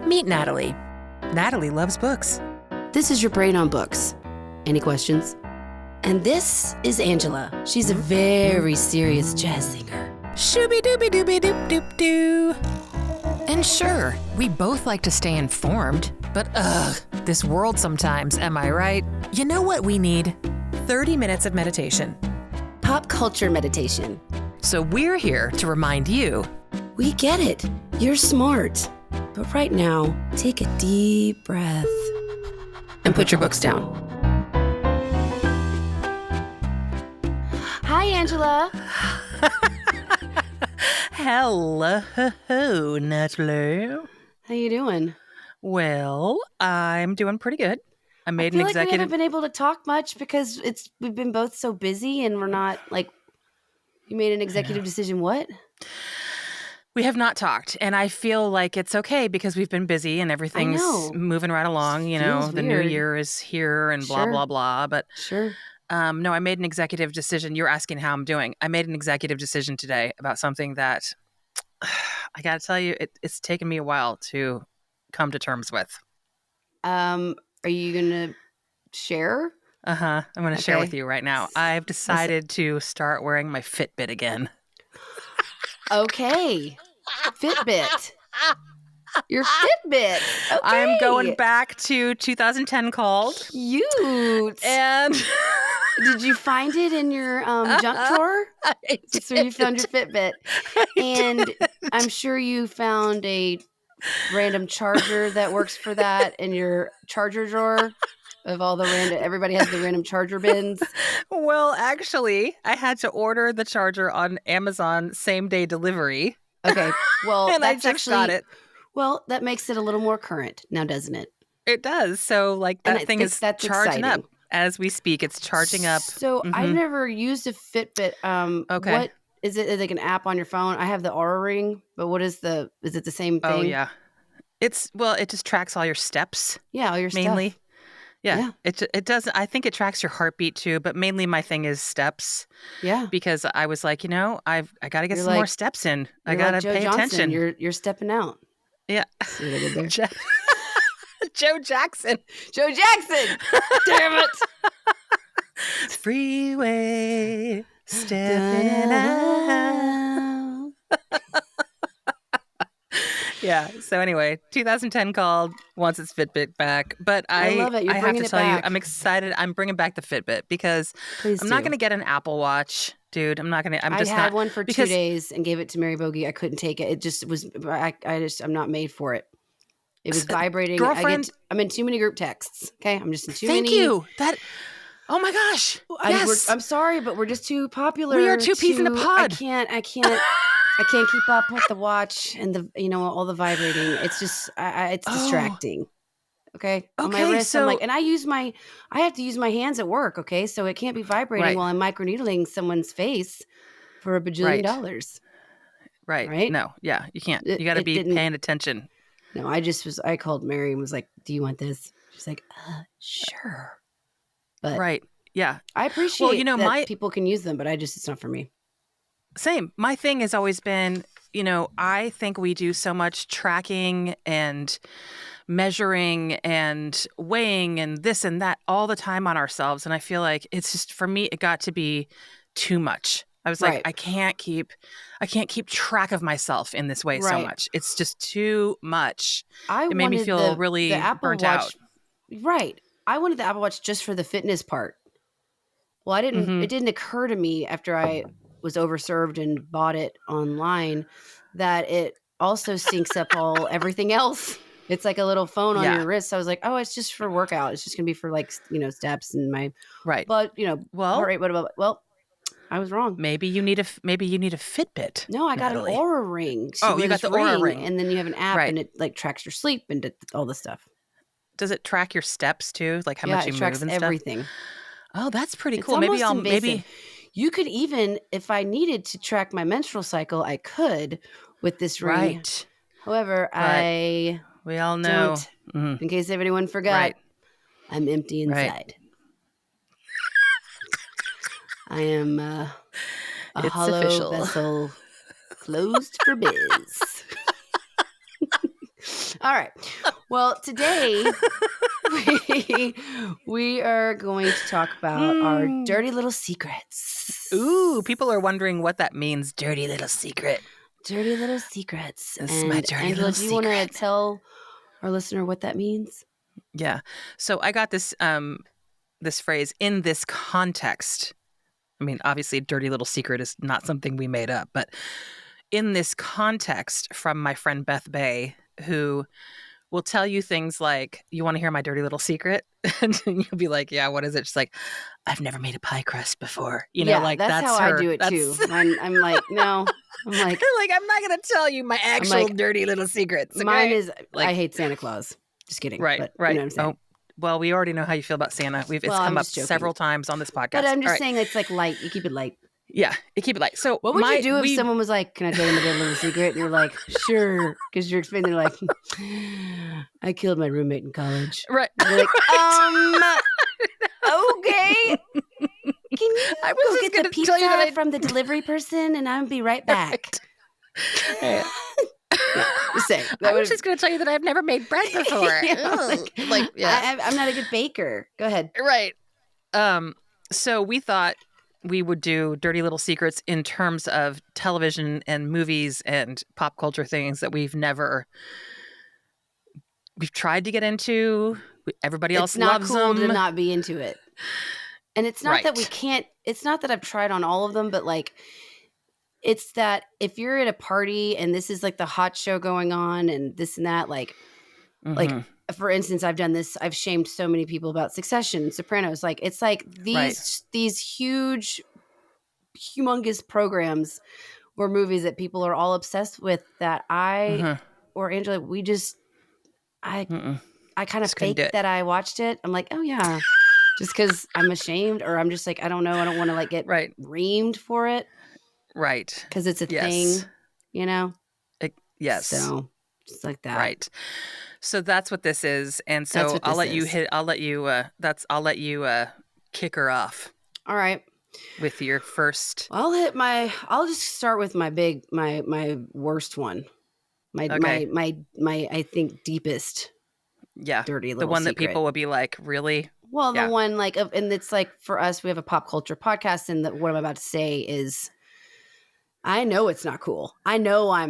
Meet Natalie. Natalie loves books. This is your brain on books. Any questions? And this is Angela. She's a very serious jazz singer. Shooby-dooby-dooby-doop-doop-doo. And sure, we both like to stay informed, but this world sometimes, am I right? You know what we need? 30 minutes of meditation. Pop culture meditation. So we're here to remind you. We get it. You're smart. But right now, take a deep breath and put your books down. Hi, Angela. Hello, Natalie. How you doing? Well, I'm doing pretty good. I made I feel an like we executive. haven't been able to talk much because we've been both so busy and we're not like. You made an executive decision. What? We have not talked, and I feel like it's okay because we've been busy and everything's moving right along. You know, Feels the new weird. year is here and blah, Sure. blah, blah. But Sure. no, I made an executive decision. You're asking how I'm doing. I made an executive decision today about something that I got to tell you, it's taken me a while to come to terms with. Are you gonna share? I'm going to share with Okay. you right now. I've decided to start wearing my Fitbit again. Okay. Fitbit. Your Fitbit. Okay. I'm going back to 2010 called. Cute. And Did you find it in your junk drawer? So you found your Fitbit. And I'm sure you found a random charger that works for that in your charger drawer of all the random. Everybody has the random charger bins. Well, actually, I had to order the charger on Amazon same-day delivery. Okay. Well, And I that's just actually got it. Well, that makes it a little more current now, doesn't it? It does. So, like, And that I thing think is that's charging exciting. up as we speak. It's charging up. So I've never used a Fitbit. Okay. What is it? Like an app on your phone? I have the Aura Ring, but what is is it the same thing? Oh, yeah. It just tracks all your steps. Yeah, all your mainly. stuff. Yeah. It does. I think it tracks your heartbeat too, but mainly my thing is steps. Yeah. Because I was like, I got to get You're some more like- steps in. I You're got to like Joe pay Johnson. attention. You're stepping out. Yeah. See what I did there? Joe Jackson. Joe Jackson. Damn it. Freeway, stepping out. Yeah. So anyway, 2010 called, wants its Fitbit back. But I love it. You're I have bringing to it tell you, back. I'm excited. I'm bringing back the Fitbit because Please I'm do. not going to get an Apple Watch, dude. I'm not going to. I had one for 2 because- days and gave it to Mary Bogey. I couldn't take it. It just was. I'm not made for it. It was vibrating. Girlfriend- I'm in too many group texts. Okay, I'm just in too Thank many. you. Oh my gosh. Yes. I'm sorry, but we're just too popular. We are two peas in a pod. I can't keep up with the watch and the all the vibrating. It's just it's distracting. Okay. On my Okay, wrist, so- and I have to use my hands at work. Okay, so it can't be vibrating Right. while I'm microneedling someone's face for $1 bajillion Right. dollars. Right. Right? No. Yeah. You can't. You got to It be didn't- paying attention. No, I called Mary and was like, "Do you want this?" She's like, "Sure." But Right. Yeah. I appreciate that my people can use them, but it's not for me. Same. My thing has always been, I think we do so much tracking and measuring and weighing and this and that all the time on ourselves. And I feel like it's just, for me, it got to be too much. I was like, Right. I can't keep track of myself in this way so Right. much. It's just too much. I It made me wanted feel really the Apple burnt Watch, out. Right. I wanted the Apple Watch just for the fitness part. Well, I didn't. Mhm. It didn't occur to me after I was overserved and bought it online that it also syncs up everything else. It's like a little phone on Yeah. your wrist. So I was like, oh, it's just for workout. It's just gonna be for steps and my. Right. But Well- heart rate. Well, I was wrong. Maybe you need a Fitbit. No, I got Natalie. an Aura Ring. Oh, you got this the Aura Ring. and then you have an app, Right. and it like tracks your sleep and all the stuff. Does it track your steps too? Like how much you it tracks move and stuff? everything. Oh, that's pretty It's cool. Maybe almost invasive. maybe You could even, if I needed to track my menstrual cycle, I could with this ring. right. However, I We all know. don't. Mhm. In case anyone forgot, Right. I'm empty Right. inside. I am a It's hollow official. vessel closed for biz. All right. Well, today we are going to talk about our dirty little secrets. Ooh, people are wondering what that means. Dirty little secret. Dirty little secrets. This is my dirty Angela, little do you want to secret. tell our listener what that means? Yeah. So I got this this phrase, in this context. I mean, obviously, dirty little secret is not something we made up, but in this context from my friend Beth Bay, who will tell you things like, you want to hear my dirty little secret? And you'll be like, yeah, what is it? She's like, I've never made a pie crust before. You know, like that's how her. I do it too. I'm like, no. I'm like, I'm not going to tell you my actual dirty little secrets. Okay? Mine is, I hate Santa Claus. Just kidding. Right, but right. You know what I'm saying? Oh, well, we already know how you feel about Santa. It's come up several times on this podcast. But I'm just saying it's like light. You keep it light. Yeah, you keep it light. So what would you do if someone was like, can I tell you my little secret? And you're like, sure. Because you're explaining, like, I killed my roommate in college. Right. And you're like, okay. Can you go get the pizza from the delivery person and I'll be right back? Right. Just saying. I was just going to tell you that I've never made bread before. I'm not a good baker. Go ahead. Right. So we thought we would do dirty little secrets in terms of television and movies and pop culture things that we've tried to get into. Everybody else loves them. It's not cool to not be into it. And it's not that we can't, it's not that I've tried on all of them, but like, it's that if you're at a party and this is like the hot show going on and this and that, like for instance, I've done this. I've shamed so many people about Succession, Sopranos. Like it's like these huge, humongous programs or movies that people are all obsessed with. That I or Angela, I kind of faked that I watched it. I'm like, oh yeah, just because I'm ashamed or I'm just like, I don't know. I don't want to like get reamed for it. Right. Because it's a thing, you know? Yes. So just like that. Right. So that's what this is. And so I'll let you kick her off. All right. With your first. I'll just start with my worst one. My I think deepest. Yeah. Dirty little the one secret. That people would be like, really? Well, the one like, and it's like for us, we have a pop culture podcast, and what I'm about to say is, I know it's not cool. I know I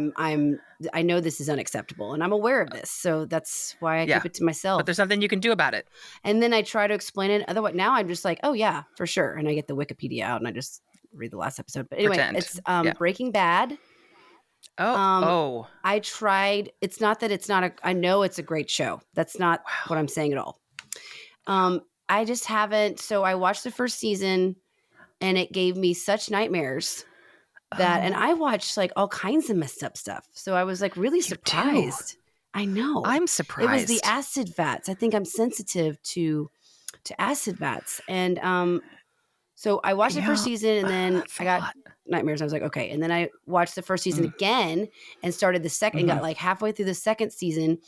know this is unacceptable, and I'm aware of this. So that's why I keep it to myself. But there's nothing you can do about it. And then I try to explain it. Otherwise, now I'm just like, oh yeah, for sure. And I get the Wikipedia out and I just read the last episode. But anyway, it's Breaking Bad. I tried. It's not that it's not I know it's a great show. That's not what I'm saying at all. I just haven't. So I watched the first season, and it gave me such nightmares. And I watched like all kinds of messed up stuff. So I was like really surprised. I know. I'm surprised. It was the acid vats. I think I'm sensitive to acid vats. And so I watched the first season, and then I got nightmares. I was like, okay. And then I watched the first season again and started the second, and got like halfway through the second season,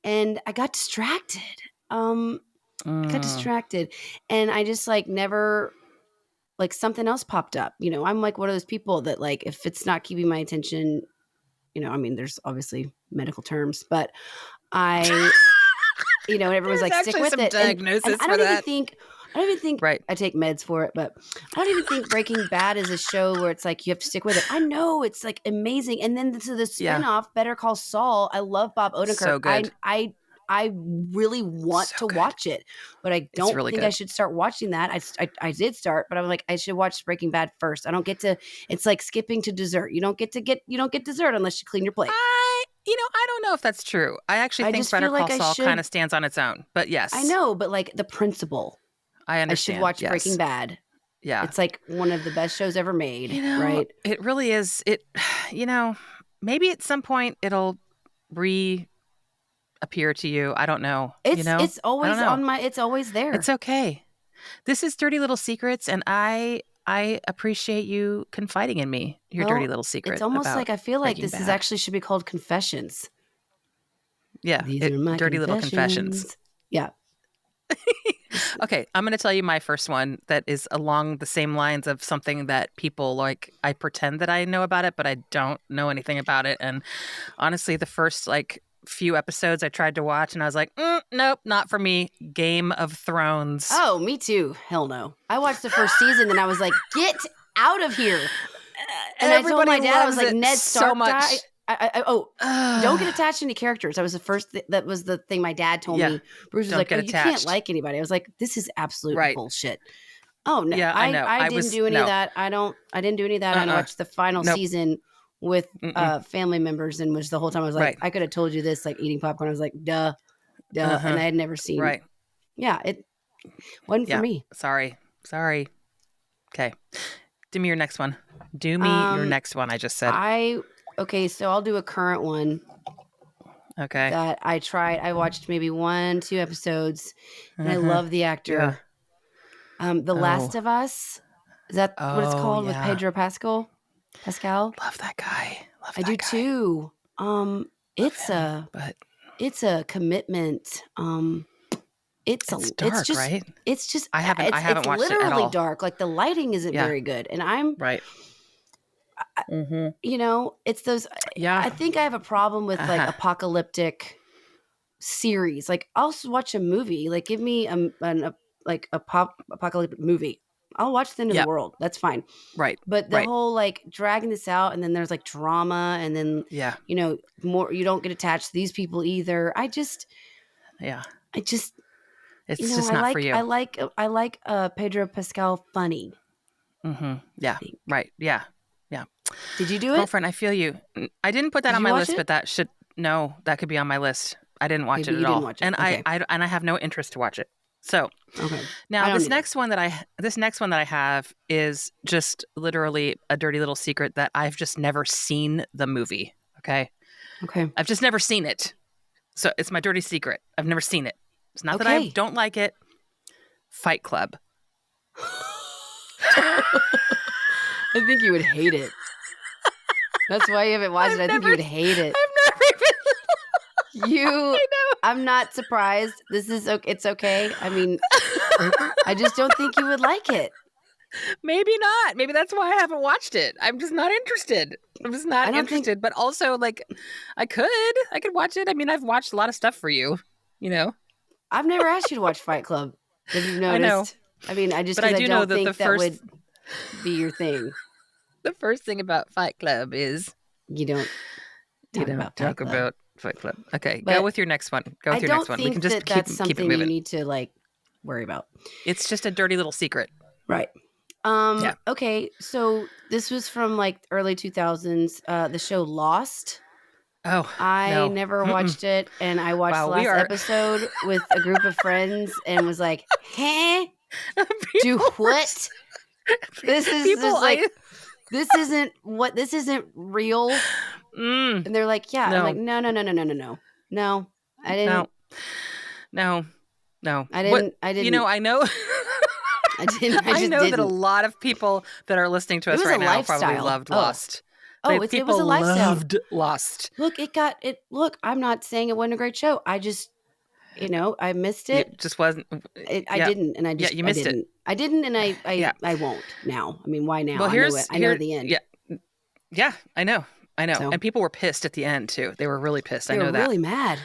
and I got distracted. And I just like never. Like something else popped up, you know, I'm like one of those people that like, if it's not keeping my attention, you know, I mean, there's obviously medical terms, but you know, everyone's like, stick with it. And I don't even think I take meds for it, but I don't even think Breaking Bad is a show where it's like, you have to stick with it. I know it's like amazing. And then to the spinoff, Better Call Saul. I love Bob Odenkirk. So good. I really want to watch it, but I don't think I should start watching that. I did start, but I'm like, I should watch Breaking Bad first. I don't get to, it's like skipping to dessert. You don't get dessert unless you clean your plate. I don't know if that's true. I actually think Better Call Saul kind of stands on its own, but yes. I know, but like the principle. I understand. I should watch Breaking Bad. Yeah. It's like one of the best shows ever made, right? It really is. Maybe at some point it'll appear to you. I don't know. It's always it's always there. It's okay. This is Dirty Little Secrets, and I appreciate you confiding in me your dirty little secret. It's almost like I feel like this is actually should be called Confessions. Yeah. These are my dirty little confessions. Yeah. Okay, I'm going to tell you my first one that is along the same lines of something that people like. I pretend that I know about it, but I don't know anything about it. And honestly, the first few episodes I tried to watch, and I was like, nope, not for me. Game of Thrones. Oh, me too. Hell no. I watched the first season, and I was like, get out of here. And I told my dad, I was like, Ned Stark so much. died. Don't get attached to any characters. That was the first. That was the thing my dad told me. Bruce was like, you can't like anybody. I was like, this is absolute bullshit. Oh no, yeah, I know. I didn't do any of that. I didn't do any of that. I watched the final season with family members, and was the whole time I was like, I could have told you this, like eating popcorn. I was like, duh, and I had never seen. Right. Yeah, it wasn't for me. Sorry. Okay, do me your next one. Your next one. I just said. Okay, so I'll do a current one. Okay. That I tried. I watched maybe 1-2 episodes, and I love the actor. Yeah. The Last of Us. Is that what it's called with Pedro Pascal? Love that guy. I do too. It's a commitment. It's dark, it's just, right? It's just I haven't watched it at all. It's literally dark. Like the lighting isn't very good, and I'm right. You know, it's those. Yeah, I think I have a problem with like apocalyptic series. Like I'll watch a movie. Like give me a apocalyptic movie. I'll watch the end of the world. That's fine. Right. But the whole like dragging this out, and then there's like drama, and then you know, more. You don't get attached to these people either. It's just not for you. I like Pedro Pascal funny. Yeah. Right. Yeah. Did you do it? Girlfriend, I feel you. I didn't put that on my list, but that could be on my list. I didn't watch it at all. And I have no interest to watch it. So now this next one that I have is just literally a dirty little secret that I've just never seen the movie. Okay. I've just never seen it. So it's my dirty secret. I've never seen it. It's not that I don't like it. Fight Club. I think you would hate it. That's why you haven't watched it. I think you would hate it. I've never even. I'm not surprised. It's okay. I mean, I just don't think you would like it. Maybe not. Maybe that's why I haven't watched it. I'm just not interested. But also, like, I could watch it. I mean, I've watched a lot of stuff for you. You know, I've never asked you to watch Fight Club. Have you noticed? I know. I mean, I don't think that would be your thing. The first thing about Fight Club is you don't talk about Fight Club. Okay, go with your next one. We can just keep it moving. You need to like worry about. It's just a dirty little secret, right? Okay, so this was from like early 2000s. The show Lost. Oh, I never watched it, and I watched the last episode with a group of friends, and was like, "Hey, do what? This is this isn't real." And they're like, "Yeah." I'm like, "No, I didn't. No, I didn't. You know, I know. I didn't. I know that a lot of people that are listening to us right now probably loved Lost. It was a lifestyle. Loved Lost. Look, I'm not saying it wasn't a great show. I just, I missed it. It just wasn't. I didn't, and I just you missed it. I didn't, and I won't now. I mean, why now? Well, I know the end. Yeah, I know. So, and people were pissed at the end too. They were really pissed. I know that. They were really mad.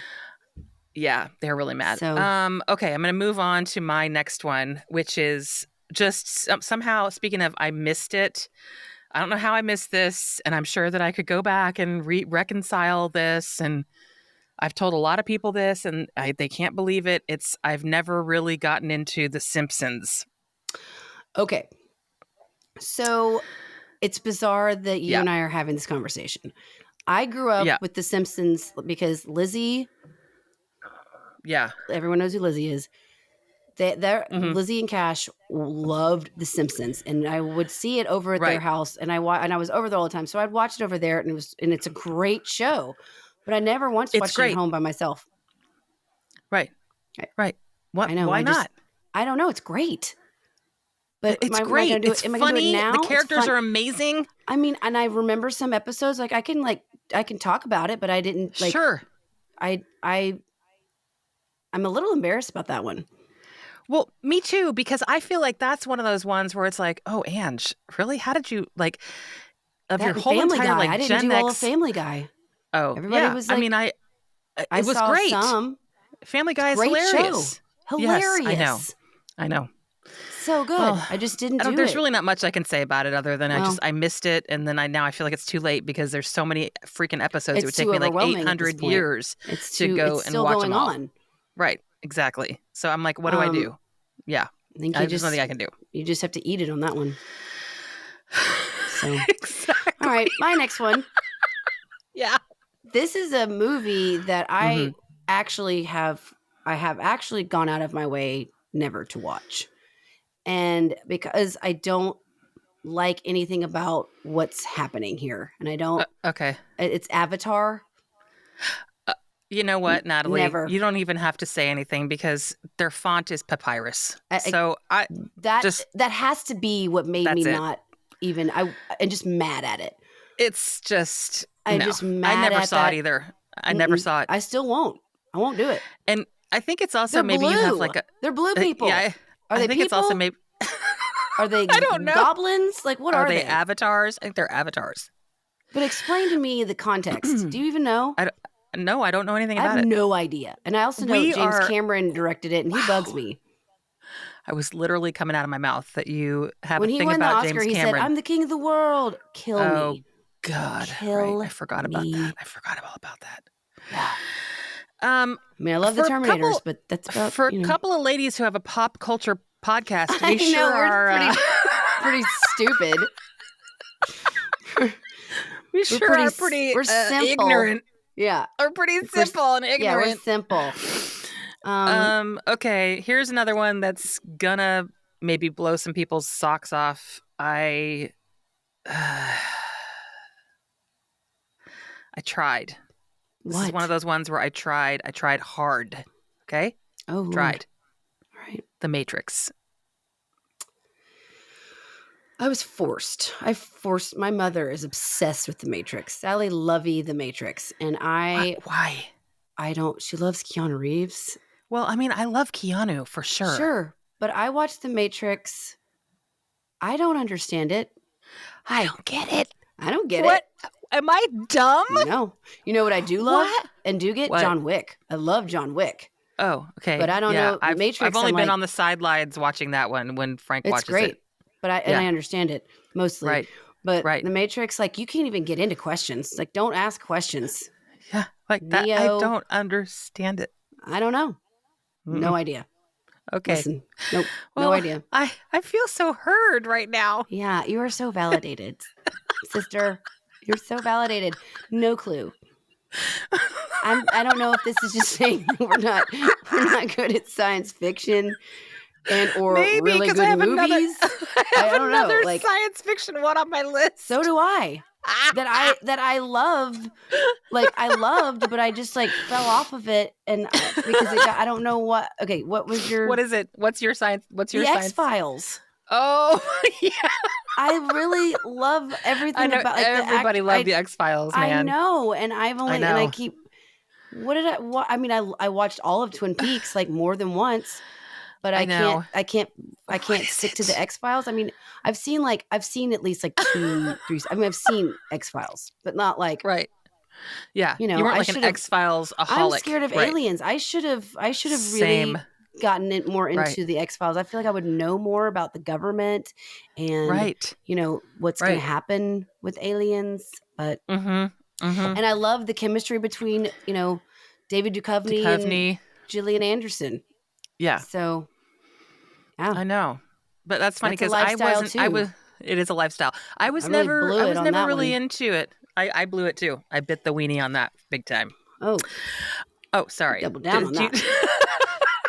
Yeah, they were really mad. So, okay, I'm going to move on to my next one, which is just somehow, speaking of, I missed it. I don't know how I missed this, and I'm sure that I could go back and reconcile this. And I've told a lot of people this, and they can't believe it. I've never really gotten into The Simpsons. Okay, so it's bizarre that you and I are having this conversation. I grew up with The Simpsons because Lizzie. Yeah, everyone knows who Lizzie is. Lizzie and Cash loved The Simpsons, and I would see it over at their house, and I was over there all the time, so I'd watch it over there, and it's a great show, but I never once watched it at home by myself. Right. What? I know. Why not? I don't know. It's great, but it's great. It's funny. The characters are amazing. I mean, and I remember some episodes. Like I can talk about it, but I didn't like. Sure. I'm a little embarrassed about that one. Well, me too, because I feel like that's one of those ones where it's like, oh, Ange, really? How did you of your whole Family entire Guy. like I didn't Gen do X... all of Family Guy. Oh, everybody was like, I mean, I It was saw great. some. Family Guy is Great hilarious. show. Hilarious. Yes, I know. So good. Well, I just didn't do there's it. really not much I can say about it other than Well, I missed it, and then now I feel like it's too late because there's so many freaking episodes. It would it's take too me like overwhelming at this 800 point. years It's to go it's and still watch going them all. on. Right, exactly. So I'm like, what do I Um, do? Yeah, I think there's nothing I can do. you just have to eat it on that one. So, Exactly. all right, my next one. Yeah. This is a movie that I Mhm. actually have actually gone out of my way never to watch. And because I don't like anything about what's happening here, and I don't Okay. it's Avatar. You know what, Natalie? Never. You don't even have to say anything because their font is papyrus. I- So That has to be what made me That's it. not even and just mad at it. it's just I'm no. just I mad never at saw that. it either. I never Mm-mm. saw it. I still won't. I won't do it. And I think it's also They're maybe blue. you have like a They're blue people. yeah. Are I they think people? it's also maybe Are they I don't know. goblins? Like what are they they? avatars? I think they're avatars. But explain to me the context. Do you even know? No, I don't know anything I about have it. no idea. And I also know We James are- Cameron directed it, and he bugs Wow. me. I was literally coming out of my mouth that you have When a he thing won the about Oscar, James he Cameron. said, "I'm the king of the world. Kill Oh me." God! Kill Right. I forgot about me. that. I forgot all about that. Yeah. Um, I mean, I love the For a Terminators, couple- but that's about for a couple of ladies who have a pop culture podcast, I we know, sure we're are. pretty stupid. We sure pretty are s- pretty we're simple. ignorant. Yeah. Or pretty We're- simple and Yeah, we're ignorant. simple. Okay, here's another one that's gonna maybe blow some people's socks off. I tried. This is What? one of those ones where I tried hard. Okay? Oh, Lord. Tried. All right. The Matrix. I was forced. My mother is obsessed with The Matrix. Sally Lovey The Matrix. And Why? she loves Keanu Reeves. Well, I mean, I love Keanu for sure. Sure. But I watched The Matrix. I don't understand it. I don't get it. I don't get What? Am I dumb? it. No. You know what I do love What? and do get? What? John Wick. I love John Wick. Oh, okay. But I don't know. I've Matrix, only I'm been like- on the sidelines watching that one when Frank It's watches great. it. But I understand it mostly. Right. But Right. The Matrix, like you can't even get into questions. Like don't ask questions. Yeah. Like that. I Neo. don't understand it. I don't know. Mm-mm. No idea. Okay. Listen. Nope. Well, no idea. I feel so heard right now. Yeah, you are so validated, sister. You're so validated. No clue. I don't know if this is just saying we're not good at science fiction or Maybe really because good I have movies. I have don't know, another like- science fiction one on my list. So do I. That I love, like I loved, but I just like fell off of it, and because I don't know what. Okay, what was your? What is it? What's your science? What's your the science? X-Files? Oh, yeah. I really love everything I know about like everybody loved the X-Files, man. I know, and I've only and I know. keep. What I mean, I watched all of Twin Peaks like more than once, but I know. can't What is stick to it? the X-Files. I mean, I've seen at least like 2, 3. I mean, I've seen X-Files, but not like Right. Yeah. You know, you weren't I like an should've- X-Files aholic. I'm scared of right. aliens. I should have really Same. gotten it more into Right. the X-Files. I feel like I would know more about the government and Right. you know what's going Right. to happen with aliens. But Mm-hmm. Mm-hmm. and I love the chemistry between David Duchovny, and Gillian Anderson. Yeah. So yeah, I know. But that's funny That's a because I lifestyle, wasn't I too. was it is a lifestyle. I was I really never blew I it was on never that really one. into it. I blew it too. I bit the weenie on that big time. oh, Oh, sorry. double down on Did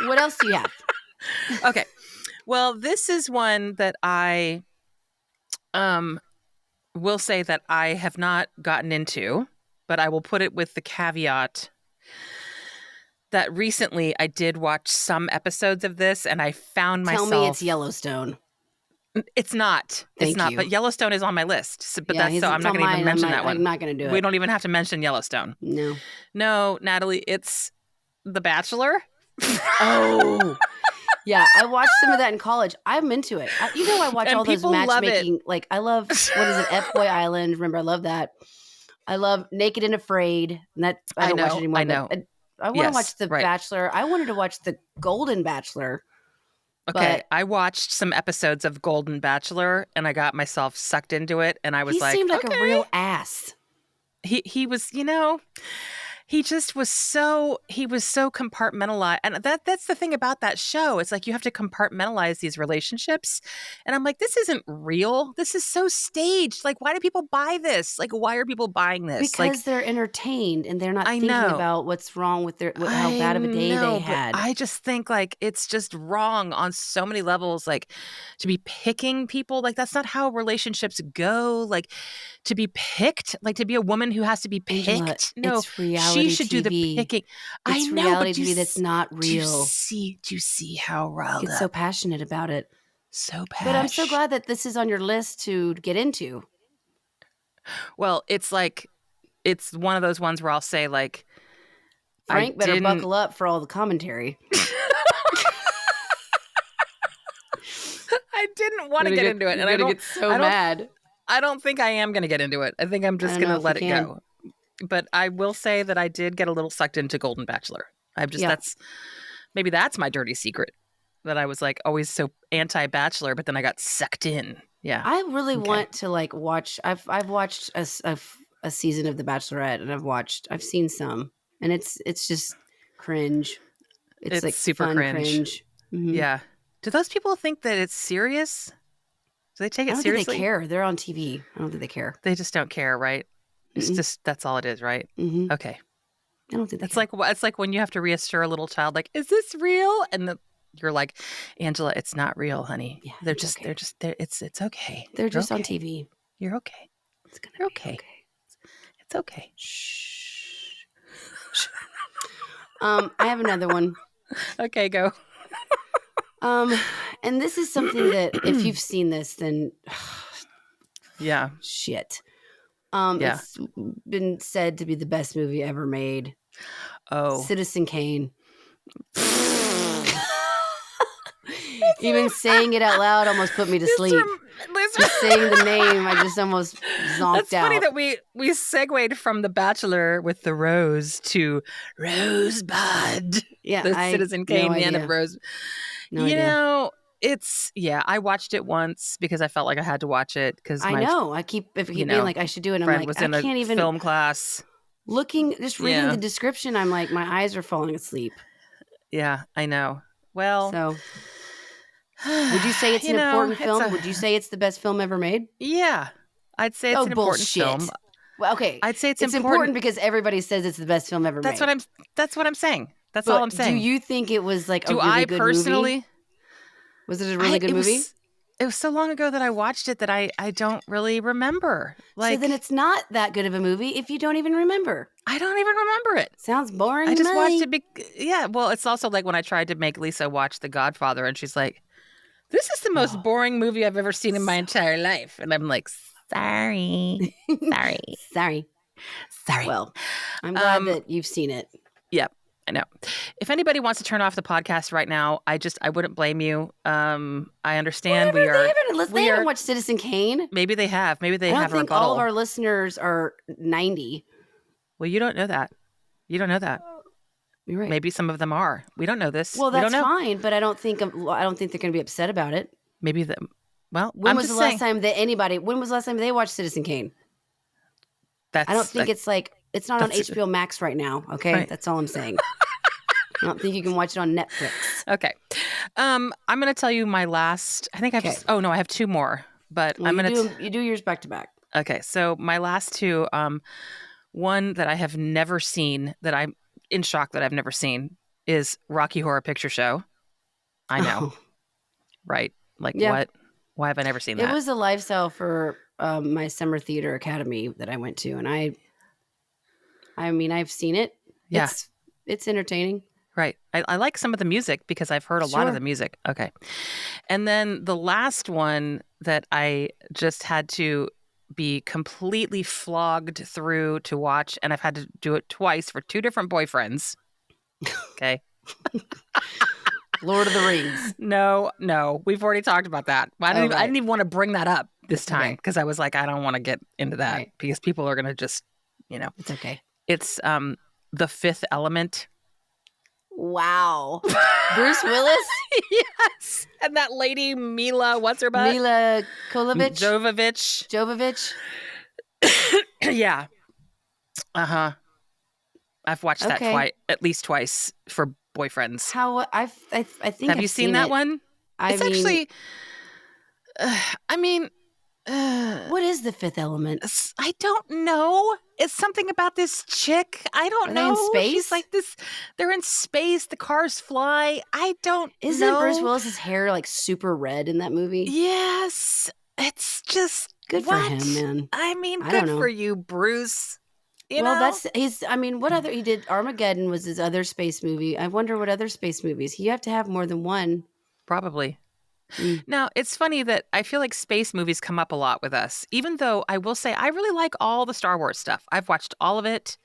what else do you have? Okay. Well, this is one that I will say that I have not gotten into, but I will put it with the caveat that recently I did watch some episodes of this and I found Tell myself me it's Yellowstone. It's not. Thank it's not, you. but Yellowstone is on my list. But Yeah, that's so I'm it's not on going to even mine. mention that one. I'm not going to do it. We don't even have to mention Yellowstone. No. No, Natalie, it's The Bachelor. Oh. Yeah, I watched some of that in college. I'm into it. I watch And all those people love it. matchmaking. Like, I love, what is it, F-Boy Island. Remember, I love that. I love Naked and Afraid. And that I don't watch it anymore. I know. but I want to Yes, watch The right. Bachelor. I wanted to watch The Golden Bachelor. Okay, But I watched some episodes of Golden Bachelor and I got myself sucked into it and I was he like, seemed like a okay. real ass. He was, he just was so compartmentalized. And that's the thing about that show. It's like you have to compartmentalize these relationships. And I'm like, this isn't real. This is so staged. Like, why do people buy this? Like, why are people buying this? Because they're entertained and they're not I thinking know. about what's wrong with how I bad of a day know, they but had. I just think like it's just wrong on so many levels. Like to be picking people, like that's not how relationships go. Like to be picked, like to be a woman who has to be picked. Angela, No, it's reality she should do the TV. picking. I It's know, reality but TV that's not do you real. see how riled Get up? so passionate about it. So passionate. But I'm so glad that this is on your list to get into. Well, it's like it's one of those ones where I'll say like, Frank better buckle up for all the commentary. I didn't want to get into it, and I don't get so mad. I don't think I am going to get into it. I think I'm just going to let it go. But I will say that I did get a little sucked into Golden Bachelor. That's my dirty secret, that I was like always so anti-Bachelor, but then I got sucked in. Yeah, I really want to like watch. I've watched a season of The Bachelorette, and I've seen some, and it's just cringe. It's like super fun cringe. Mm-hmm. Yeah. Do those people think that it's serious? Do they take it seriously? I don't think they care. They're on TV. I don't think they care. They just don't care, right? It's just that's all it is, right? Mm-hmm. Okay. I don't think it's like when you have to reassure a little child, like, "Is this real?" And you're like, "Angela, it's not real, honey. Yeah, it's okay. They're just on TV. You're okay. You're okay. It's okay." Shh. I have another one. Okay, go. And this is something that if you've seen this, then yeah, shit. It's been said to be the best movie ever made. Oh, Citizen Kane. Even saying it out loud almost put me to sleep. Just saying the name, I just almost zonked out. That's funny that we segued from The Bachelor with the rose to Rosebud. Yeah, the Citizen Kane, the end of Rose. No idea. I watched it once because I felt like I had to watch it because I keep being like I should do it. And I'm like, was I in can't even film class. Just reading the description, I'm like, my eyes are falling asleep. Yeah, I know. Well, so would you say it's an important film? Would you say it's the best film ever made? Yeah, I'd say it's an important film. Well, okay, I'd say it's important because everybody says it's the best film ever made. That's what I'm saying. That's all I'm saying. Do you think it was like a really good personally? Movie? Was it a really good movie? It was so long ago that I watched it that I don't really remember. So then it's not that good of a movie if you don't even remember. I don't even remember it. Sounds boring. I just watched it. Well, it's also like when I tried to make Lisa watch The Godfather, and she's like, "This is the most boring movie I've ever seen in my entire life," and I'm like, "Sorry, sorry." Well, I'm glad that you've seen it. Yep. I know. If anybody wants to turn off the podcast right now, I wouldn't blame you. I understand they haven't watched Citizen Kane. Maybe they have. Maybe they have a rebuttal. I don't think all of our listeners are 90. Well, you don't know that. You're right. Maybe some of them are. We don't know this. Well, that's fine, but I don't think they're going to be upset about it. Maybe when was the last time they watched Citizen Kane? I don't think it's not on HBO Max right now. Okay, right. That's all I'm saying. I don't think you can watch it on Netflix. Okay, I'm going to tell you my last. I think I have. Oh no, I have two more. But I'm going to. You do yours back to back. Okay, so my last two. One that I have never seen, that I'm in shock that I've never seen, is Rocky Horror Picture Show. I know, right? Like what? Why have I never seen that? It was a lifestyle for my summer theater academy that I went to, and I mean, I've seen it. Yeah. It's entertaining. Right. I like some of the music because I've heard a lot of the music. Okay. And then the last one that I just had to be completely flogged through to watch, and I've had to do it twice for two different boyfriends. Okay. Lord of the Rings. No. We've already talked about that. I didn't even want to bring that up this time because I was like, I don't want to get into that because people are going to just, It's okay. It's The Fifth Element. Wow. Bruce Willis? Yes. And that lady, Mila, what's her butt? Mila Jovovich. Jovovich? Yeah. Uh-huh. I've watched that Okay. at least twice for boyfriends. How I think Have you seen that one? I It's mean, actually, I mean, what is The Fifth Element? I don't know. It's something about this chick. I don't Are they know. in space? She's like this. They're in space. The cars fly. I don't Isn't know. Bruce Willis's hair like super red in that movie? Yes. It's just Good for him, man. I mean, I don't good know. for you, Bruce. You Well, know? that's he's. I mean, what other he did? Armageddon was his other space movie. I wonder what other space movies. You have to have more than one. Probably. Mm. Now, it's funny that I feel like space movies come up a lot with us, even though I will say I really like all the Star Wars stuff. I've watched all of it.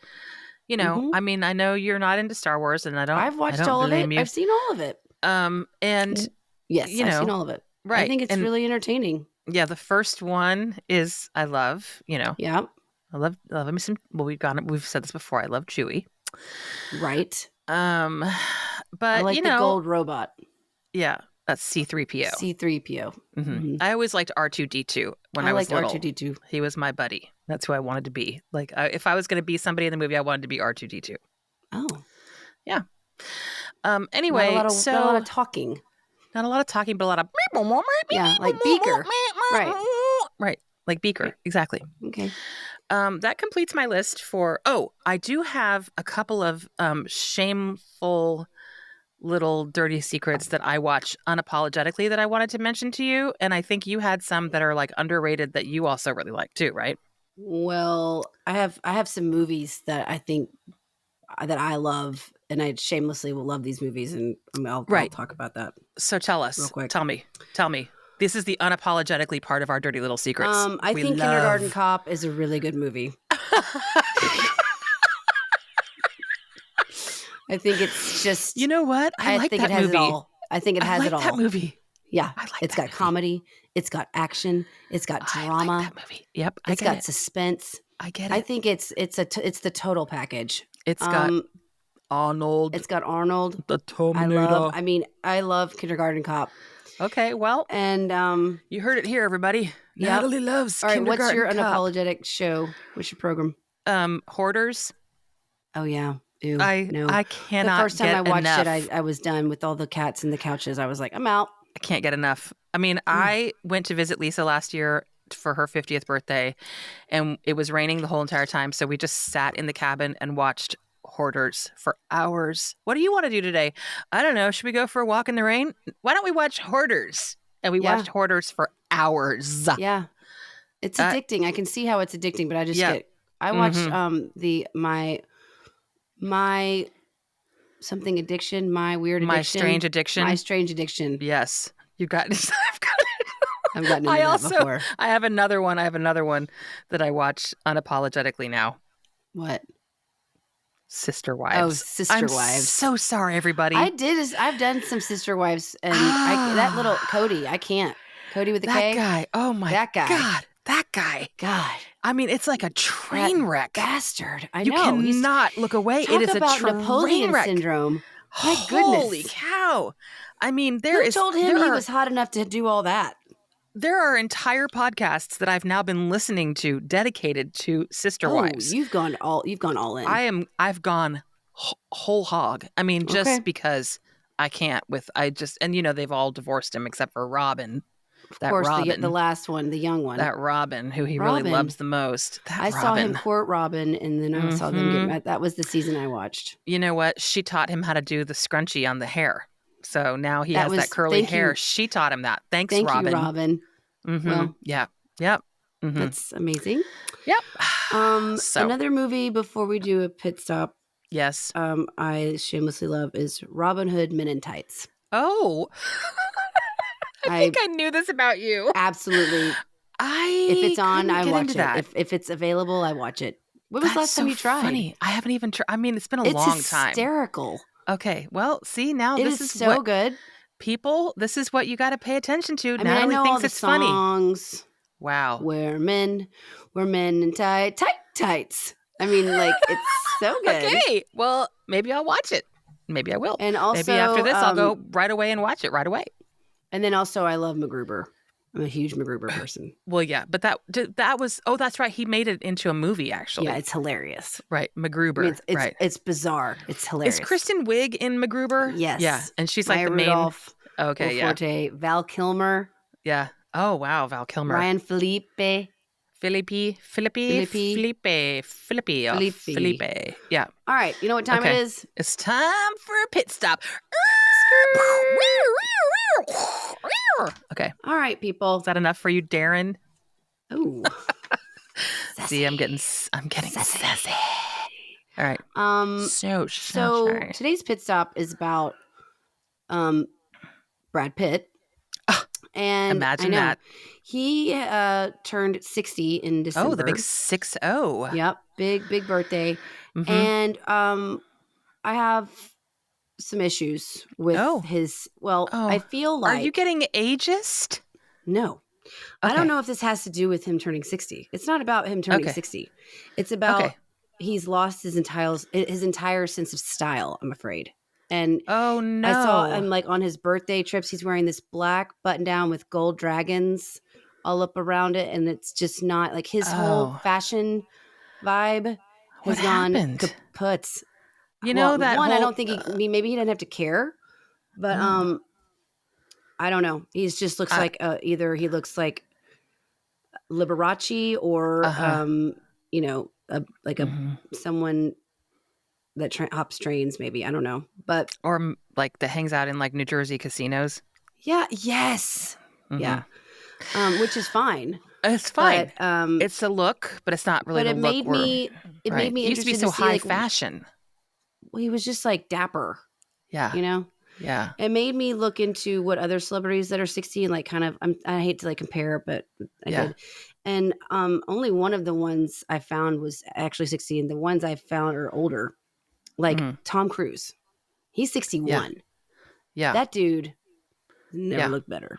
You know, Mhm. I mean, I know you're not into Star Wars, and I've watched all of it. You. I've seen all of it. And Yes, you I've know, seen all of it. right. I think it's And really entertaining. yeah, the first one is I love, you know, Yeah, I love me some. Well, we've said this before. I love Chewie. right. But I like you the know, gold robot, yeah, that's C-3PO. C-3PO. Mhm. I always liked R2-D2 when I was liked little. R2-D2. He was my buddy. That's who I wanted to be. Like, if I was going to be somebody in the movie, I wanted to be R2-D2. Oh, Yeah. Anyway, not a lot of talking. not a lot of talking, but a lot of Yeah, like Beaker. Right. Right, like Beaker, exactly. Okay. That completes my list for. Oh, I do have a couple of shameful little dirty secrets that I watch unapologetically that I wanted to mention to you, and I think you had some that are like underrated that you also really like too, right? Well, I have some movies that I think that I love, and I shamelessly will love these movies, and I'll talk about that. So tell us, real quick. Tell me. This is the unapologetically part of our dirty little secrets. I think Kindergarten Cop is a really good movie. I think it's just. You know what? I like think that it has movie. it all. I think it has it all. That movie. Yeah, I like it's that got movie. comedy. It's got action. It's got drama. I like that movie. Yep, It's got suspense. I get it. I think it's the total package. It's got Arnold. It's got Arnold. The Terminator. I love Kindergarten Cop. Okay, well, and you heard it here, everybody. Yep. Natalie loves all right. Kindergarten What's your Cop. unapologetic show? What's your program? Hoarders. Oh yeah. Ew, I cannot. The first time I watched enough. it, I was done with all the cats and the couches. I was like, I'm out. I can't get enough. I mean, I went to visit Lisa last year for her 50th birthday, and it was raining the whole entire time. So we just sat in the cabin and watched Hoarders for hours. What do you want to do today? I don't know. Should we go for a walk in the rain? Why don't we watch Hoarders? And we watched Hoarders for hours. Yeah. It's addicting. I can see how it's addicting, but I just I watched my something addiction, my weird addiction. My strange addiction. My strange addiction. Yes. You've got I've gotten into that before. I have another one that I watch unapologetically now. What? Sister Wives. Oh, Sister Wives. I'm so sorry, everybody. I've done some Sister Wives, and that little Cody, I can't. Cody with the K. That guy. Oh my that guy. God. That guy. God. I mean, it's like a train wreck. Bastard. I you know. You cannot look away. Talk it is about a train Napoleon wreck. syndrome. My goodness. Holy cow. I mean, Who told him he was hot enough to do all that? There are entire podcasts that I've now been listening to dedicated to Sister Wives. You've gone all in. I've gone whole hog. I mean, just because I can't and they've all divorced him except for Robin. Of course, the last one, the young one. That Robin, who he really loves the most. I saw him court Robin, and then I saw them get mad. That was the season I watched. You know what? She taught him how to do the scrunchie on the hair. So now he has that curly hair. She taught him that. Thank Robin. You, Robin. Mm-hmm. Well, yeah. Yep. Mm-hmm. That's amazing. Yep. Another movie before we do a pit stop. Yes. I shamelessly love is Robin Hood Men in Tights. Oh. I think I knew this about you. Absolutely. If it's on, I watch it. If it's available, I watch it. When was the last time you tried? Funny. I haven't even tried. I mean, it's been a long time. It's hysterical. Okay. Well, see, now this is so good. People, this is what you got to pay attention to. I know thinks all the it's songs. Funny. Wow. We're men in tights. I mean, like, it's so good. Okay. Well, maybe I'll watch it. Maybe I will. And also, maybe after this, I'll go right away and watch it right away. And then also, I love MacGruber. I'm a huge MacGruber person. Well, yeah, but that was that's right. He made it into a movie, actually. Yeah, it's hilarious. Right, MacGruber. I mean, right, it's bizarre. It's hilarious. Is Kristen Wiig in MacGruber? Yes. Yeah, and she's like Maya the main. Rudolph, Okay, Will yeah. Forte, Val Kilmer. Yeah. Oh wow, Val Kilmer. Ryan Felipe. Felipe. Yeah. All right. You know what time it is? It's time for a pit stop. Okay. All right, people. Is that enough for you, Darren? Ooh. See, I'm getting sassy. All right. So today's pit stop is about Brad Pitt. And imagine that. He turned 60 in December. Oh, the big 6-0. Yep. Big birthday. Mm-hmm. And I have some issues with his I feel like Are you getting ageist? No. Okay. I don't know if this has to do with him turning 60. It's not about him turning 60. It's about he's lost his entire sense of style, I'm afraid. And oh no. I saw him like on his birthday trips, he's wearing this black button down with gold dragons all up around it. And it's just not like his whole fashion vibe has gone kaput. You know that one, I don't think maybe he didn't have to care, but I don't know. He just looks like either he looks like Liberace or someone that hops trains, maybe. I don't know. But or like that hangs out in like New Jersey casinos. Yeah, yes. Mm-hmm. Yeah. Which is fine. It's fine. But, it's a look, but it's not really the look. It made me It used to be so high fashion. Well, he was just like dapper. Yeah. You know? Yeah. It made me look into what other celebrities that are 60 and like kind of I hate to like compare, but I did. And only one of the ones I found was actually 60, and the ones I found are older. Like Tom Cruise. He's 61. Yeah. That dude never looked better.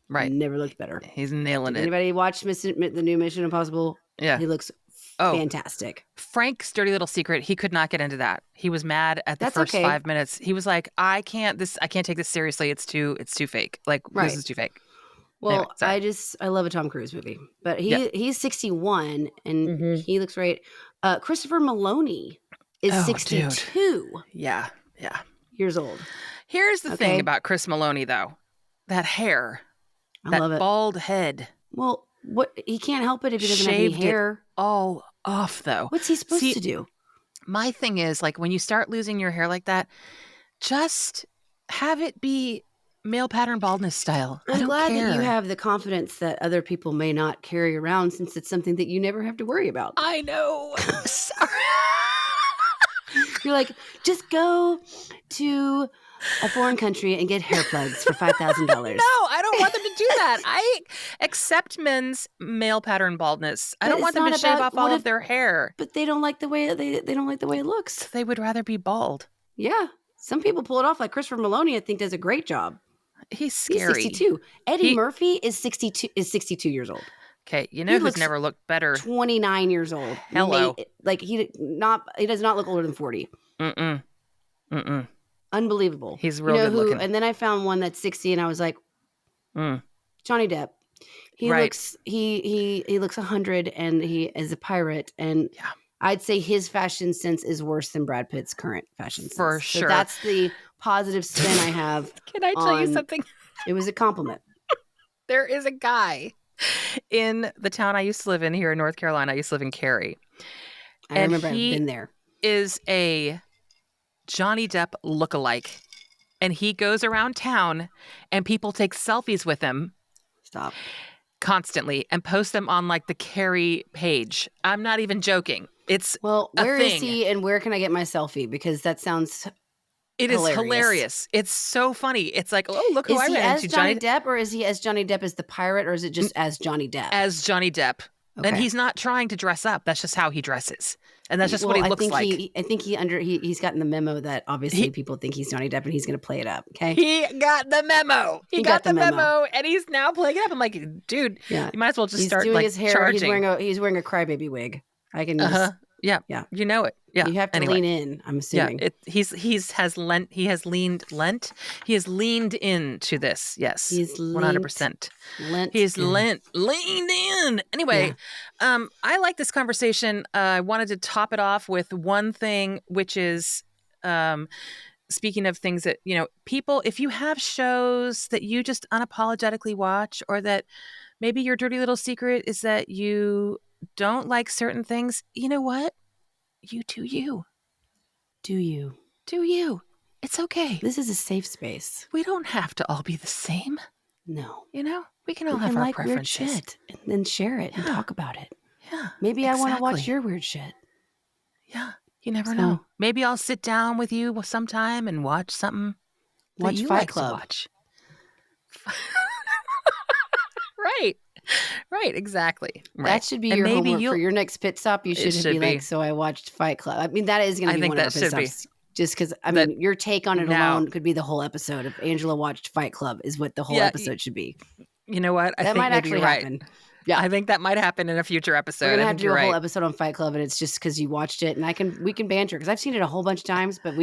Right. Never looked better. He's nailing it. Anybody watch the new Mission Impossible? Yeah. He looks fantastic. Frank's dirty little secret, he could not get into that. He was mad at the first 5 minutes. He was like, I can't take this seriously. It's too fake. Like this is too fake. Well, anyway, I love a Tom Cruise movie. But he's 61 and he looks great. Christopher Meloni is 62. Dude. Yeah. Years old. Here's the thing about Chris Meloni though. That hair. I love it. Bald head. Well, what he can't help it if he doesn't have any hair. It all off though. What's he supposed to do? My thing is like when you start losing your hair like that, just have it be male pattern baldness style. I'm glad that you have the confidence that other people may not carry around, since it's something that you never have to worry about. I know. Sorry. You're like, just go to a foreign country and get hair plugs for $5,000. No, I don't want them to do that. I accept men's male pattern baldness. I don't want them to shave off all of their hair. But they don't like the way they don't like the way it looks. They would rather be bald. Yeah, some people pull it off. Like Christopher Meloni, I think does a great job. He's scary. He's 62. Eddie Murphy is 62 years old. Okay, you know who's never looked better? 29 years old. Hello. He does not look older than 40. Mm-mm. Unbelievable. He's real good looking. And then I found one that's 60 and I was like, Johnny Depp. He looks 100 and he is a pirate, and I'd say his fashion sense is worse than Brad Pitt's current fashion sense. For sure. So that's the positive spin I have. Can I tell you something? It was a compliment. There is a guy in the town I used to live in here in North Carolina. I used to live in Cary. I remember I've been there. Is a Johnny Depp lookalike. And he goes around town and people take selfies with him. Stop. Constantly and post them on like the Cary page. I'm not even joking. It's where is he and where can I get my selfie? Because that sounds It is hilarious. It's so funny. It's like, oh, look who I ran into. Is he as Johnny Depp, or is he as Johnny Depp as the pirate, or is it just as Johnny Depp? As Johnny Depp. Okay. And he's not trying to dress up. That's just how he dresses. And that's just what he looks like. I think he's gotten the memo that obviously people think he's Johnny Depp and he's going to play it up. Okay. He got the memo. He got the memo and he's now playing it up. I'm like, dude, you might as well just start like his hair. Charging. He's wearing a crybaby wig. I can Yeah. Yeah. You know it. Yeah. You have to Anyway. lean in, I'm assuming. Yeah. He has leaned into this. Yes. He's 100%. Lent. He's in. leaned in. Anyway, I like this conversation. I wanted to top it off with one thing, which is, speaking of things that, people, if you have shows that you just unapologetically watch, or that maybe your dirty little secret is that you don't like certain things, you know what? You do you. Do you? Do you. It's okay. This is a safe space. We don't have to all be the same. No. We can all have our preferences. Weird shit and then share it and talk about it. Yeah. Maybe I want to watch your weird shit. Yeah. You never know. Maybe I'll sit down with you sometime and watch something. Watch you Fight like Club. To watch. Right, exactly. Right. That should be your homework for your next pit stop. You should be like, so I watched Fight Club. I mean, that is going to be one of our pit stops. Just because, your take on it alone could be the whole episode. If Angela watched Fight Club is what the whole episode should be. You know what? I think might actually happen. Yeah, I think that might happen in a future episode. We're gonna have to do a whole episode on Fight Club, and it's just because you watched it, and we can banter because I've seen it a whole bunch of times, but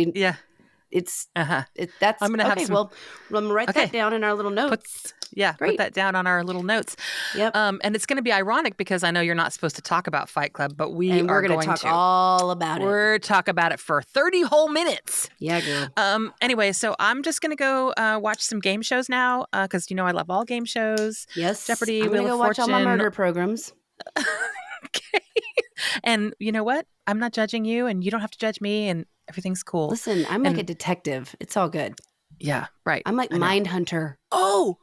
it's that's I'm gonna have some. Well, I'm gonna write that down in our little notes. Put that down on our little notes. Yep. And it's going to be ironic because I know you're not supposed to talk about Fight Club, but we're going to talk all about it. We're talk about it for 30 whole minutes. Yeah, girl. Anyway, so I'm just going to go watch some game shows now because I love all game shows. Yes. Jeopardy, I'm Wheel gonna of go watch Fortune. all my murder programs. Okay. And you know what? I'm not judging you, and you don't have to judge me, and everything's cool. Listen, I'm like a detective. It's all good. Yeah, right. I'm like Mindhunter. Oh,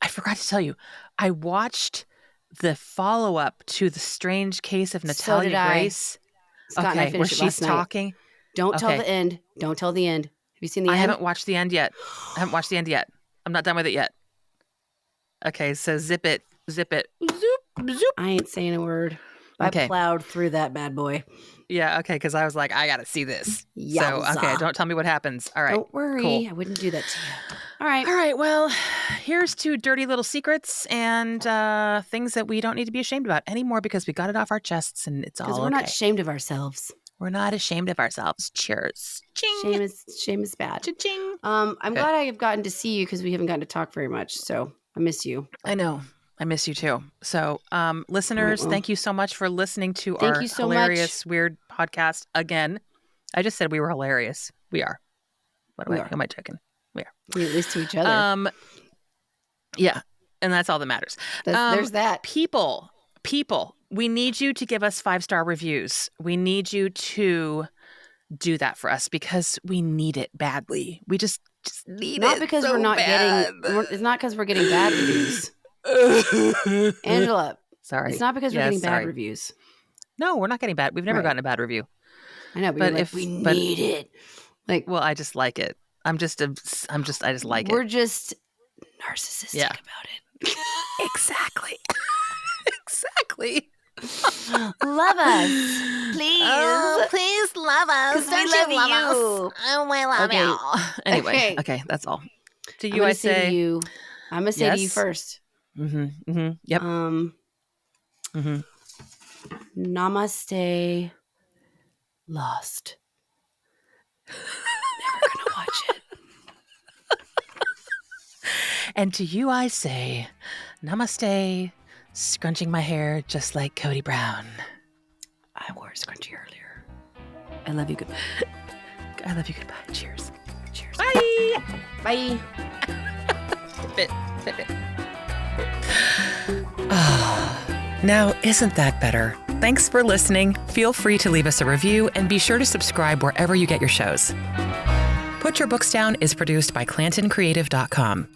I forgot to tell you. I watched the follow-up to The Strange Case of Natalia Grace. Scott and I finished where she's talking. Don't tell the end. Don't tell the end. Have you seen the end? I haven't watched the end yet. I'm not done with it yet. Okay, so zip it. Zoop, zoop. I ain't saying a word. I plowed through that bad boy. Yeah, okay, because I was like, I got to see this. Yowza. So, okay, don't tell me what happens. All right. Don't worry. Cool. I wouldn't do that to you. All right, well, here's to dirty little secrets and things that we don't need to be ashamed about anymore because we got it off our chests and it's all okay. Because we're not ashamed of ourselves. We're not ashamed of ourselves. Cheers. Ching. Shame is bad. Cha-ching. I'm glad I have gotten to see you because we haven't gotten to talk very much, so I miss you. I know. I miss you too. So, listeners, thank you so much for listening to our hilarious, weird podcast again. I just said we were hilarious. We are. Who am I joking? We are. At least to each other. Yeah, and that's all that matters. There's that. People, we need you to give us 5-star reviews. We need you to do that for us because we need it badly. We just need not it. Because so we're not bad. It's not because we're getting bad reviews. Angela, sorry. It's not because we're getting bad reviews. No, we're not getting bad. We've never gotten a bad review. I know, but if we need it, well, I just like it. I just like it. We're just narcissistic about it. Exactly. Exactly. Love us, please. Oh, please love us. Don't you love us? Oh, I love you. Anyway, okay, that's all. To you, I say to you. I'm gonna say to you first. Mm-hmm. Mm-hmm. Yep. Namaste. Lost. Never gonna watch it. And to you, I say, namaste. Scrunching my hair just like Cody Brown. I wore a scrunchie earlier. I love you. Goodbye. I love you. Goodbye. Cheers. Cheers. Bye. Bye. Fit. Now, isn't that better? Thanks for listening. Feel free to leave us a review and be sure to subscribe wherever you get your shows. Put Your Books Down is produced by ClantonCreative.com.